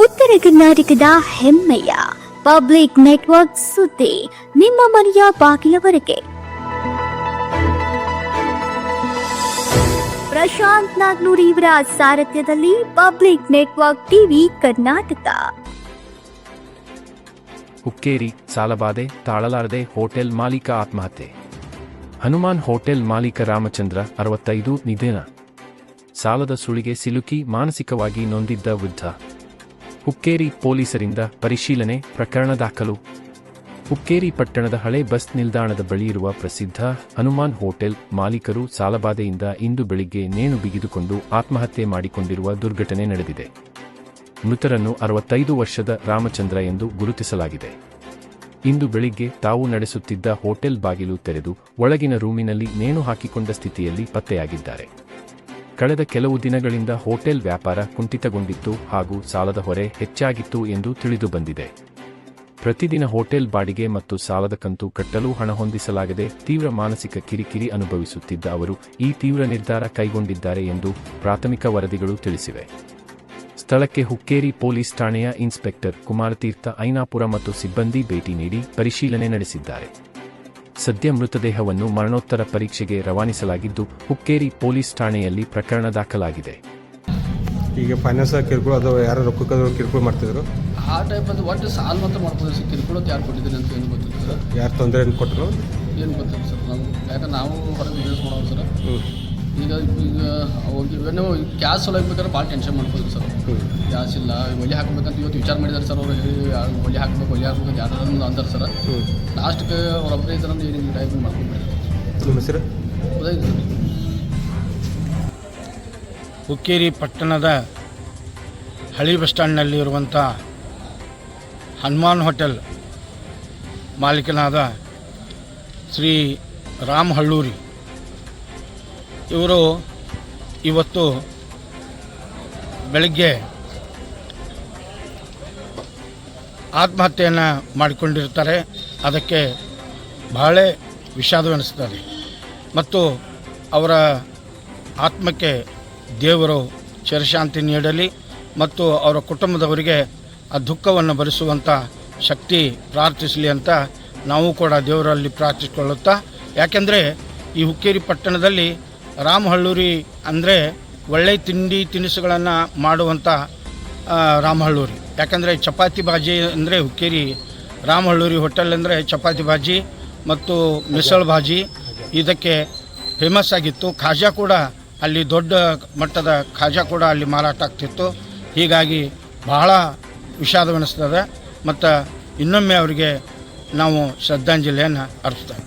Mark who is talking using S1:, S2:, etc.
S1: ಉತ್ತರ ಕರ್ನಾಟಕದ ಹೆಮ್ಮೆಯ ಪಬ್ಲಿಕ್ ನೆಟ್ವರ್ಕ್ ಸುದ್ದಿ ನಿಮ್ಮ ಮನೆಯ ಬಾಗಿಲವರೆಗೆ. ಪ್ರಶಾಂತ್ ನಾಗ್ನೂರ್ ಇವರ ಸಾರಥ್ಯದಲ್ಲಿ public network TV Karnataka.
S2: Hukkeri ಸಾಲಬಾಧೆ ತಾಳಲಾರದೆ ಹೋಟೆಲ್ ಮಾಲೀಕ ಆತ್ಮಹತ್ಯೆ. ಹನುಮಾನ್ ಹೋಟೆಲ್ ಮಾಲೀಕ ರಾಮಚಂದ್ರ 65 ನಿಧನ. ಸಾಲದ ಸುಳಿಗೆ ಸಿಲುಕಿ ಮಾನಸಿಕವಾಗಿ ನೊಂದಿದ್ದ ವೃದ್ಧ. ಹುಕ್ಕೇರಿ ಪೊಲೀಸರಿಂದ ಪರಿಶೀಲನೆ, ಪ್ರಕರಣ ದಾಖಲು. ಹುಕ್ಕೇರಿ ಪಟ್ಟಣದ ಹಳೆ ಬಸ್ ನಿಲ್ದಾಣದ ಬಳಿಯಿರುವ ಪ್ರಸಿದ್ಧ ಹನುಮಾನ್ ಹೋಟೆಲ್ ಮಾಲೀಕರು ಸಾಲಬಾಧೆಯಿಂದ ಇಂದು ಬೆಳಿಗ್ಗೆ ನೇಣು ಬಿಗಿದುಕೊಂಡು ಆತ್ಮಹತ್ಯೆ ಮಾಡಿಕೊಂಡಿರುವ ದುರ್ಘಟನೆ ನಡೆದಿದೆ. ಮೃತರನ್ನು 65 ವರ್ಷದ ರಾಮಚಂದ್ರ ಎಂದು ಗುರುತಿಸಲಾಗಿದೆ. ಇಂದು ಬೆಳಿಗ್ಗೆ ತಾವು ನಡೆಸುತ್ತಿದ್ದ ಹೋಟೆಲ್ ಬಾಗಿಲು ತೆರೆದು ಒಳಗಿನ ರೂಮಿನಲ್ಲಿ ನೇಣು ಹಾಕಿಕೊಂಡ ಸ್ಥಿತಿಯಲ್ಲಿ ಪತ್ತೆಯಾಗಿದ್ದಾರೆ. ಕಳೆದ ಕೆಲವು ದಿನಗಳಿಂದ ಹೋಟೆಲ್ ವ್ಯಾಪಾರ ಕುಂಠಿತಗೊಂಡಿತ್ತು ಹಾಗೂ ಸಾಲದ ಹೊರೆ ಹೆಚ್ಚಾಗಿತ್ತು ಎಂದು ತಿಳಿದುಬಂದಿದೆ. ಪ್ರತಿದಿನ ಹೋಟೆಲ್ ಬಾಡಿಗೆ ಮತ್ತು ಸಾಲದ ಕಂತು ಕಟ್ಟಲು ಹಣ ಹೊಂದಿಸಲಾಗದೆ ತೀವ್ರ ಮಾನಸಿಕ ಕಿರಿಕಿರಿ ಅನುಭವಿಸುತ್ತಿದ್ದ ಅವರು ಈ ತೀವ್ರ ನಿರ್ಧಾರ ಕೈಗೊಂಡಿದ್ದಾರೆ ಎಂದು ಪ್ರಾಥಮಿಕ ವರದಿಗಳು ತಿಳಿಸಿವೆ. ಸ್ಥಳಕ್ಕೆ ಹುಕ್ಕೇರಿ ಪೊಲೀಸ್ ಠಾಣೆಯ ಇನ್ಸ್ಪೆಕ್ಟರ್ ಕುಮಾರತೀರ್ಥ ಐನಾಪುರ ಮತ್ತು ಸಿಬ್ಬಂದಿ ಭೇಟಿ ನೀಡಿ ಪರಿಶೀಲನೆ ನಡೆಸಿದ್ದಾರೆ. ಸದ್ಯ ಮೃತದೇಹವನ್ನು ಮರಣೋತ್ತರ ಪರೀಕ್ಷೆಗೆ ರವಾನಿಸಲಾಗಿದ್ದು ಹುಕ್ಕೇರಿ ಪೊಲೀಸ್ ಠಾಣೆಯಲ್ಲಿ ಪ್ರಕರಣ ದಾಖಲಾಗಿದೆ.
S3: ಈಗ ಫೈನಾನ್ಸ್ ಕಿರುಕುಳ ಅಥವಾ ಯಾರು ರೊಕ್ಕ ಕಿರುಕುಳ ಮಾಡ್ತಿದ್ರು
S4: ಆ ಟೈಪ್ ಅದು ಒಟ್ಟು ಸಾಲ ಮಾತ್ರ ಮಾಡ್ಬೋದು ಸರ್. ಕಿರುಕುಳ ಯಾರು ಕೊಟ್ಟಿದ್ದೀನಿ ಅಂತ ಏನು ಗೊತ್ತಿಲ್ಲ ಸರ್.
S3: ಯಾರು ತೊಂದರೆ ಏನು ಕೊಟ್ಟರು
S4: ಏನು ಗೊತ್ತಿಲ್ಲ ಸರ್. ನಾವು ಯಾಕಂದ್ರೆ ನಾವು ಹೊರಗೆ ಬಿಸ್ನೆಸ್ ಮಾಡೋದು ಸರ್. ಈಗ ಇವೇನೋ ಗ್ಯಾಸ್ ಸಲ ಬೇಕಾದ್ರೆ ಭಾಳ ಟೆನ್ಷನ್ ಮಾಡ್ಬೋದು ಸರ್. ಗ್ಯಾಸ್ ಇಲ್ಲ, ಒಲೆ ಹಾಕಬೇಕಂತ ಇವತ್ತು ವಿಚಾರ ಮಾಡಿದ್ದಾರೆ ಸರ್. ಅವರು ಒಲೆ ಹಾಕ್ಬೇಕು ಯಾರು ಅಂತಾರೆ ಸರ್. ಲಾಸ್ಟ್ಗೆ ಅವ್ರೊಬ್ಬರೇ ಇದ್ದಾರೆ ಅಂದ್ರೆ ಏನು ಟೈಪ್ ಮಾಡ್ಕೊಂಡ್ಬಿಡ್ತಾರೆ.
S3: ನಿಮ್ಮ ಹೆಸರು?
S5: ಹುಕ್ಕೇರಿ ಪಟ್ಟಣದ ಹಳಿ ಬಸ್ ಸ್ಟ್ಯಾಂಡ್ನಲ್ಲಿರುವಂಥ ಹನುಮಾನ್ ಹೋಟೆಲ್ ಮಾಲೀಕನಾದ ಶ್ರೀ ರಾಮ್ ಹಳ್ಳೂರಿ ಇವರು ಇವತ್ತು ಬೆಳಗ್ಗೆ ಆತ್ಮಹತ್ಯೆಯನ್ನು ಮಾಡಿಕೊಂಡಿರ್ತಾರೆ. ಅದಕ್ಕೆ ಬಹಳ ವಿಷಾದವೆನಿಸ್ತದೆ ಮತ್ತು ಅವರ ಆತ್ಮಕ್ಕೆ ದೇವರು ಚಿರಶಾಂತಿ ನೀಡಲಿ ಮತ್ತು ಅವರ ಕುಟುಂಬದವರಿಗೆ ಆ ದುಃಖವನ್ನು ಭರಿಸುವಂಥ ಶಕ್ತಿ ಪ್ರಾರ್ಥಿಸಲಿ ಅಂತ ನಾವು ಕೂಡ ದೇವರಲ್ಲಿ ಪ್ರಾರ್ಥಿಸಿಕೊಳ್ಳುತ್ತಾ, ಯಾಕೆಂದರೆ ಈ ಹುಕ್ಕೇರಿ ಪಟ್ಟಣದಲ್ಲಿ ರಾಮ್ ಹಳ್ಳೂರಿ ಅಂದರೆ ಒಳ್ಳೆಯ ತಿಂಡಿ ತಿನಿಸುಗಳನ್ನು ಮಾಡುವಂಥ ರಾಮ್ ಹಳ್ಳೂರಿ. ಯಾಕಂದರೆ ಚಪಾತಿ ಬಾಜಿ ಅಂದರೆ ಹುಕ್ಕೇರಿ ರಾಮ್ ಹಳ್ಳೂರಿ ಹೋಟೆಲ್ ಅಂದರೆ ಚಪಾತಿ ಬಾಜಿ ಮತ್ತು ಮಿಸಲ್ ಭಾಜಿ ಇದಕ್ಕೆ ಫೇಮಸ್ ಆಗಿತ್ತು. ಖಾಜಾ ಕೂಡ ಅಲ್ಲಿ ದೊಡ್ಡ ಮಟ್ಟದ ಖಾಜಾ ಕೂಡ ಅಲ್ಲಿ ಮಾರಾಟ ಆಗ್ತಿತ್ತು. ಹೀಗಾಗಿ ಬಹಳ ವಿಷಾದವೆನಿಸ್ತದೆ ಮತ್ತು ಇನ್ನೊಮ್ಮೆ ಅವರಿಗೆ ನಾವು ಶ್ರದ್ಧಾಂಜಲಿಯನ್ನು ಅರ್ಪಿಸ್ತೇವೆ.